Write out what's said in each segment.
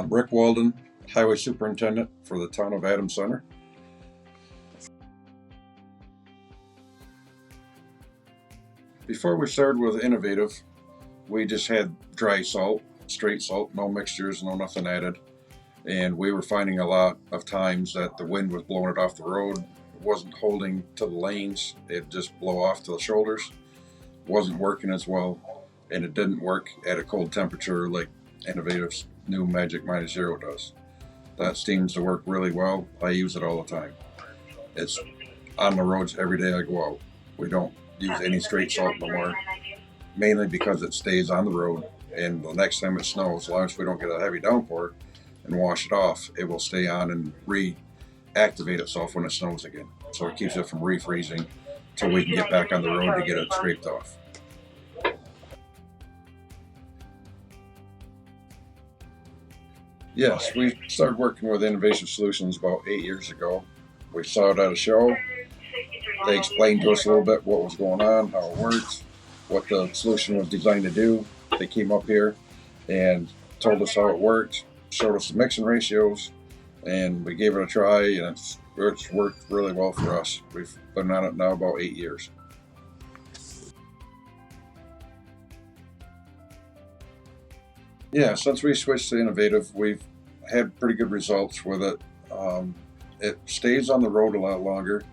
I'm Rick Walden, Highway Superintendent for the town of Adams Center. Before we started with Innovative, we just had dry salt, straight salt, no mixtures, no nothing added. And we were finding a lot of times that the wind was blowing it off the road. It wasn't holding to the lanes. It'd just blow off to the shoulders. It wasn't working as well. And it didn't work at a cold temperature like Innovative's new Magic -0 does. That seems to work really well. I use it all the time. It's on the roads every day I go out. We don't use any straight salt no more, mainly because it stays on the road. And the next time it snows, as long as we don't get a heavy downpour and wash it off, it will stay on and reactivate itself when it snows again. So it keeps it from refreezing till we can get back on the road to get it scraped off. Yes, we started working with Innovation Solutions about 8 years ago. We saw it at a show. They explained to us a little bit what was going on, how it worked, what the solution was designed to do. They came up here and told us how it worked, showed us the mixing ratios, and we gave it a try, and it's worked really well for us. We've been on it now about 8 years. Yeah, since we switched to Innovative, we've had pretty good results with it. It stays on the road a lot longer,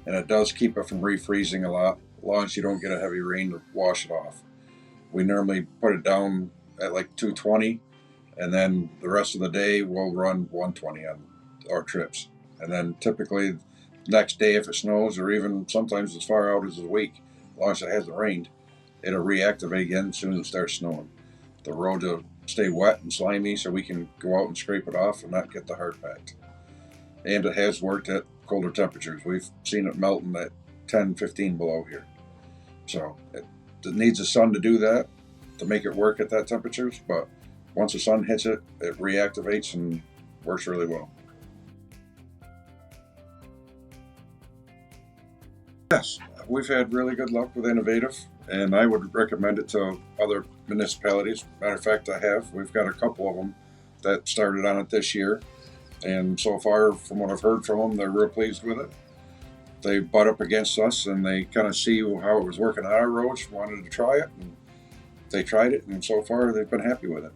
and it does keep it from refreezing a lot, as long as you don't get a heavy rain to wash it off. We normally put it down at like 220, and then the rest of the day we'll run 120 on our trips. And then typically next day, if it snows, or even sometimes as far out as a week, as long as it hasn't rained, it'll reactivate again as soon as it starts snowing. The road will stay wet and slimy so we can go out and scrape it off and not get the hard packed. And it has worked at colder temperatures. We've seen it melting at 10, 15 below here. So it needs the sun to do that, to make it work at that temperatures, but once the sun hits it, it reactivates and works really well. Yes, we've had really good luck with Innovative, and I would recommend it to other municipalities. Matter of fact, I have. We've got a couple of them that started on it this year, and so far, from what I've heard from them, they're real pleased with it. They butt up against us, and they kind of see how it was working on our roads, wanted to try it, and they tried it, and so far, they've been happy with it.